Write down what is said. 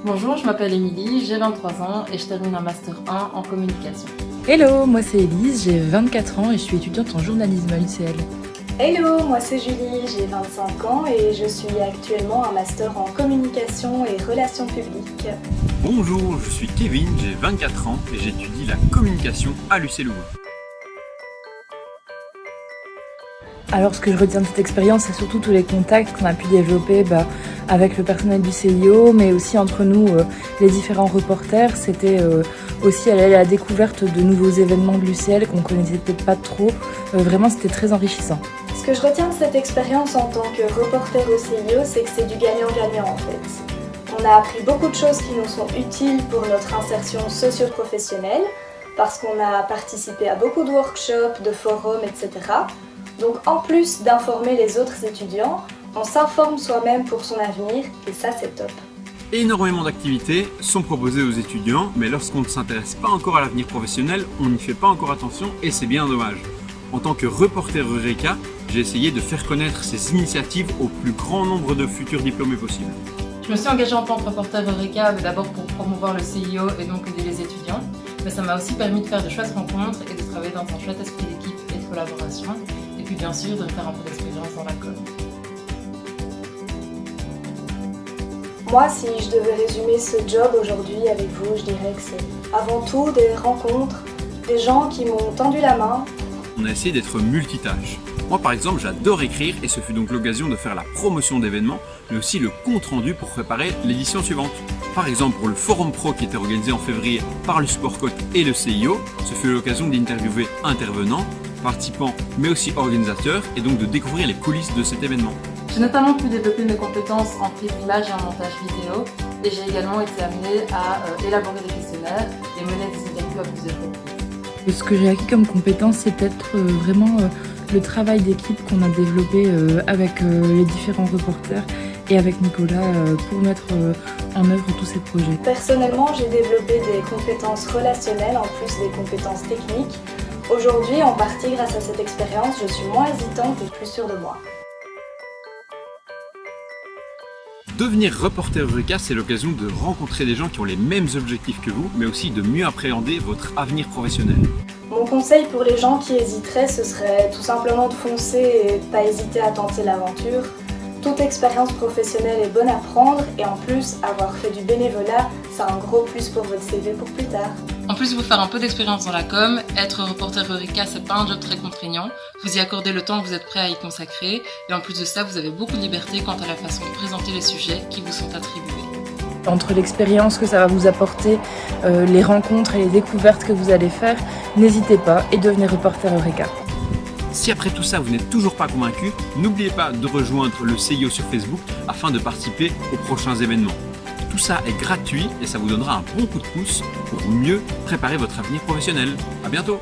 Bonjour, je m'appelle Émilie, j'ai 23 ans et je termine un Master 1 en communication. Hello, moi c'est Elise, j'ai 24 ans et je suis étudiante en journalisme à l'UCL. Hello, moi c'est Julie, j'ai 25 ans et je suis actuellement en master en communication et relations publiques. Bonjour, je suis Kevin, j'ai 24 ans et j'étudie la communication à l'UCL Louvain. Alors ce que je retiens de cette expérience, c'est surtout tous les contacts qu'on a pu développer avec le personnel du CIO, mais aussi entre nous, les différents reporters. C'était aussi aller à la découverte de nouveaux événements de l'UCL qu'on connaissait peut-être pas trop. Vraiment, c'était très enrichissant. Ce que je retiens de cette expérience en tant que reporter au CIO, c'est que c'est du gagnant-gagnant en fait. On a appris beaucoup de choses qui nous sont utiles pour notre insertion socio-professionnelle, parce qu'on a participé à beaucoup de workshops, de forums, etc. Donc en plus d'informer les autres étudiants, on s'informe soi-même pour son avenir et ça c'est top. Énormément d'activités sont proposées aux étudiants, mais lorsqu'on ne s'intéresse pas encore à l'avenir professionnel, on n'y fait pas encore attention et c'est bien dommage. En tant que reporter Eureka, j'ai essayé de faire connaître ces initiatives au plus grand nombre de futurs diplômés possible. Je me suis engagée en tant que reporter Eureka d'abord pour promouvoir le CIO et donc aider les étudiants, mais ça m'a aussi permis de faire de chouettes rencontres et de travailler dans un chouette esprit d'équipe et de collaboration, et puis bien sûr de faire un peu d'expérience dans la com. Moi, si je devais résumer ce job aujourd'hui avec vous, je dirais que c'est avant tout des rencontres, des gens qui m'ont tendu la main. On a essayé d'être multitâches. Moi par exemple, j'adore écrire et ce fut donc l'occasion de faire la promotion d'événements, mais aussi le compte-rendu pour préparer l'édition suivante. Par exemple, pour le Forum Pro qui était organisé en février par le Sport Coach et le CIO, ce fut l'occasion d'interviewer intervenants, participants, mais aussi organisateurs, et donc de découvrir les coulisses de cet événement. J'ai notamment pu développer mes compétences en prise d'image et en montage vidéo, et j'ai également été amenée à élaborer des questionnaires et mener des interviews à plusieurs reprises. Ce que j'ai acquis comme compétence, c'est peut-être vraiment le travail d'équipe qu'on a développé avec les différents reporters et avec Nicolas pour mettre en œuvre tous ces projets. Personnellement, j'ai développé des compétences relationnelles en plus des compétences techniques. Aujourd'hui, en partie grâce à cette expérience, je suis moins hésitante et plus sûre de moi. Devenir reporter Eureka, c'est l'occasion de rencontrer des gens qui ont les mêmes objectifs que vous, mais aussi de mieux appréhender votre avenir professionnel. Mon conseil pour les gens qui hésiteraient, ce serait tout simplement de foncer et de pas hésiter à tenter l'aventure. Toute expérience professionnelle est bonne à prendre et en plus, avoir fait du bénévolat, c'est un gros plus pour votre CV pour plus tard. En plus de vous faire un peu d'expérience dans la com, être reporter Eureka, c'est pas un job très contraignant. Vous y accordez le temps que vous êtes prêt à y consacrer, et en plus de ça, vous avez beaucoup de liberté quant à la façon de présenter les sujets qui vous sont attribués. Entre l'expérience que ça va vous apporter, les rencontres et les découvertes que vous allez faire, n'hésitez pas et devenez reporter Eureka. Si après tout ça vous n'êtes toujours pas convaincu, n'oubliez pas de rejoindre le CIO sur Facebook afin de participer aux prochains événements. Tout ça est gratuit et ça vous donnera un bon coup de pouce pour mieux préparer votre avenir professionnel. À bientôt!